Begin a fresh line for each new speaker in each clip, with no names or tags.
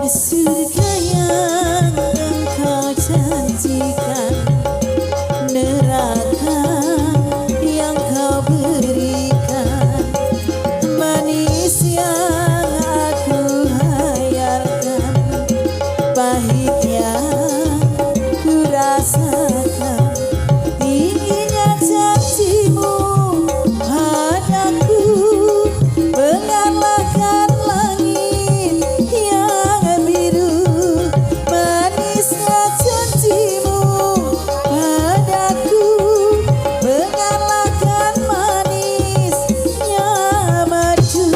Surga yang engkau janjikan, neraka yang kau berikan, manis yang aku hayalkan, pahit yang ku rasakan. Dinginnya janjimu padaku mengalahkan langit yang biru. Manisnya janjimu padaku mengalahkan manisnya madu.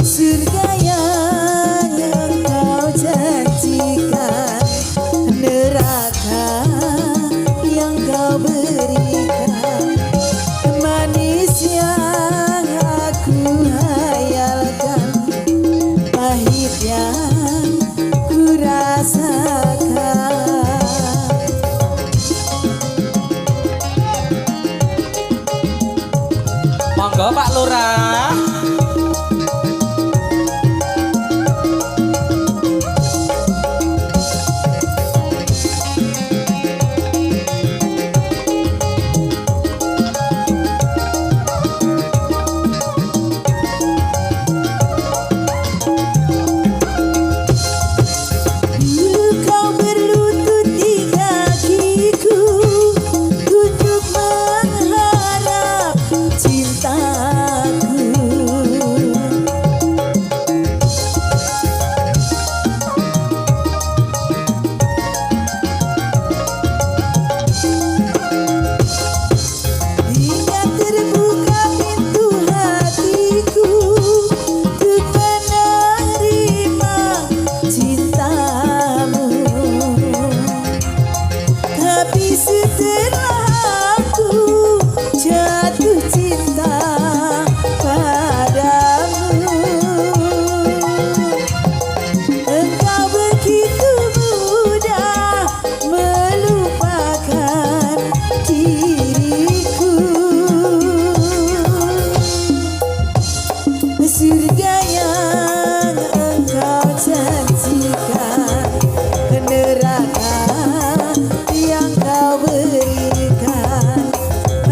Surga yang engkau janjikan, neraka yang kau berikan, manis yang aku hayalkan, pahit yang ku rasakan.
Monggo Pak Lurah.
Dulu kau berlutut di kakiku untuk mengharap cintaku. Hingga terbuka pintu hatiku untuk menerima cintamu. Tapi setelah aku jatuh cinta padamu, engkau begitu mudah melupakan diriku. Surga yang engkau janjikan, neraka yang kau berikan,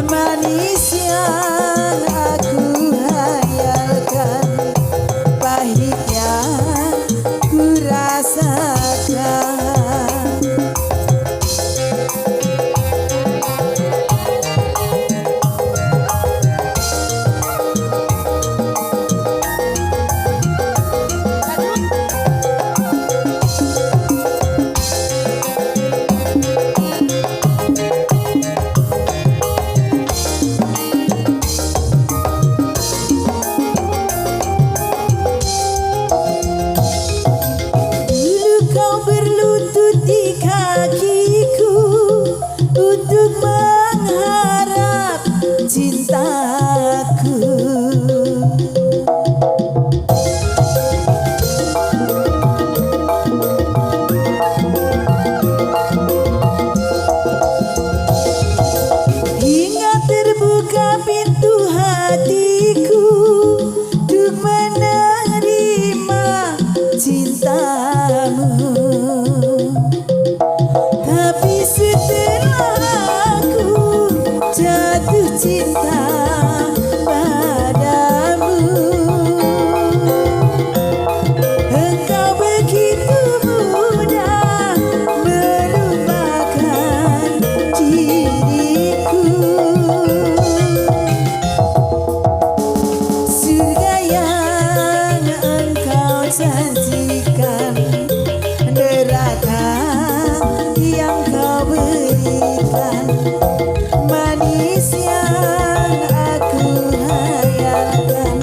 manis yang aku hayalkan, pahit yang ku rasakan. Dulu kau berlutut di kakiku untuk mengharap cintaku. Hingga terbuka pintu hatiku untuk menerima cintamu. Tapi setelah aku jatuh cinta padamu, engkau begitu mudah melupakan diriku. Surga yang engkau janjikan, neraka yang kau berikan, manis yang aku hayalkan,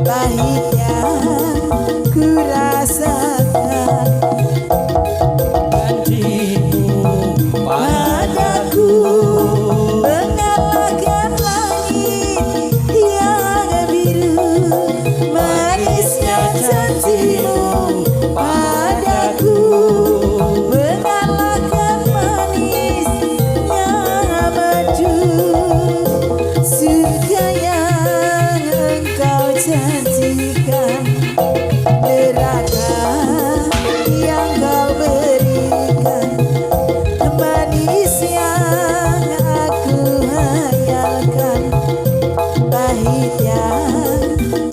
pahit yang ku rasakan.
Janjimu
Padaku mengalahkan langit yang biru, manisnya janjimu pahit yang